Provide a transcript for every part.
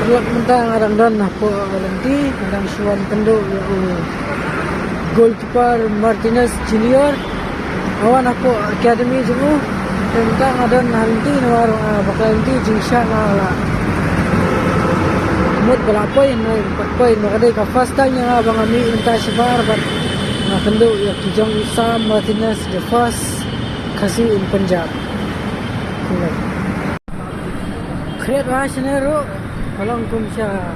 Perlak mentang arang dan aku Valenti arang Suwan Kendo goalkeeper Martinez Junior awan aku academy jumu tentang ada nanti nawar bakal nanti jingsha ngala mut balapoy na patpoy no kadai ka first time nga abang ami inta sibar bat na Kendo ya kijong Sam Martinez the first kasi in Punjab create rasionero kalau kum siya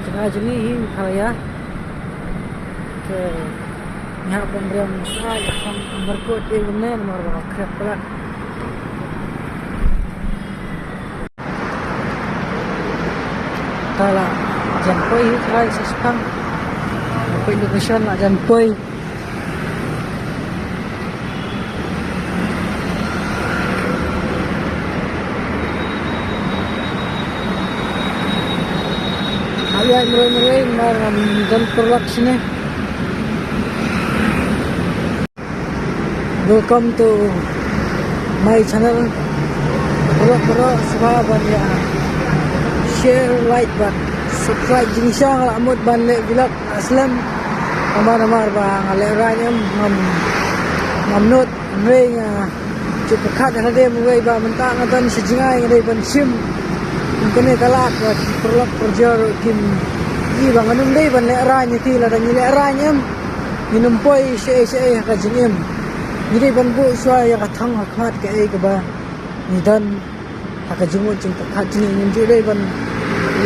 sengaja nih him kaya ke nya pemberian saya yang berkut ilmunya nomor kerap pelat kalau janpoi try sespang apa Indonesia nak janpoi ayah merai marang dan perlak sini. Welcome to my channel. Bro sahabat ya. Share, like, but subscribe jenis yang amut ban lek vlog aslam. Amar bang lek ranyam ngamnot ring cukup kat ada mulai ba mentang atan sejingai ngadai ban sim. Mungkin talak buat perlak perjar kim i bang anum dai ban lek ranya ti la dan lek ranyam minum poi se ka jingim. Jadi ban bu suai ya kathang hakmat ke ai ke ba ni dan haka jingmo jing tak jini nim ju dai ban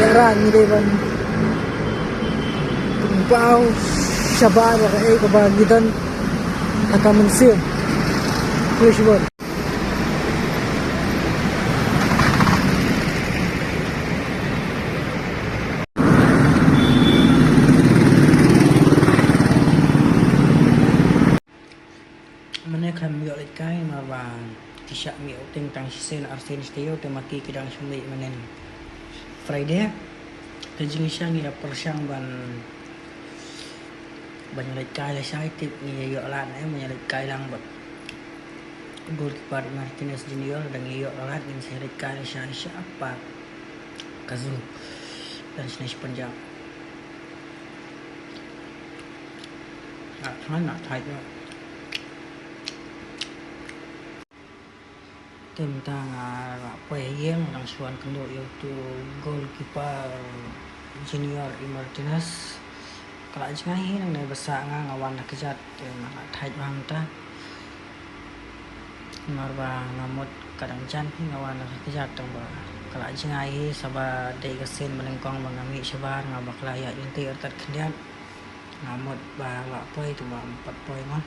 leran ni dai ban pau sabar ke ai ke ba ni dan haka mensim please bon kan miok lekai ma bang tisyak miok tentang sen arsen steo temaki kidang sumei menen Friday kejing siang ida persiang ban lekai la sai tip ni yo lat ai lekai lang bat goalkeeper Martinez Junior dan yo lat ni sai lekai la sai siapa kazu dan sini Punjab nak thai tentang apa yang orang Suwan Kendo yaitu goalkeeper Junior Martinez kalau jangai nang ne besar ngawan kejat nak thai bang ta marba ngamut kadang jan ngawan kejat tang ba kalau jangai saba dei kesen menengkong bangami sabar ngabak layak inti artat kendian ngamut ba poi tu ba 4 poi mah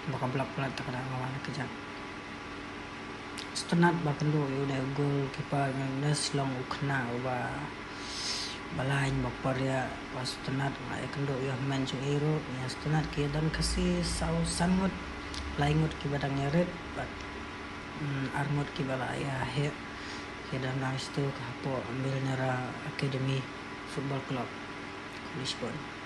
bakal pelak tak ada ngawan kejap setenat bakal do yo dai goalkeeper Martinez long ukna ba balain bakpar ya pas setenat ngai kendo yo man chu hero ya setenat ke dan kasih sau sangut laingut ki badang nyeret bat armut ki bala ya he ke dan nang stu ka po ambil nara academy football club Lisbon.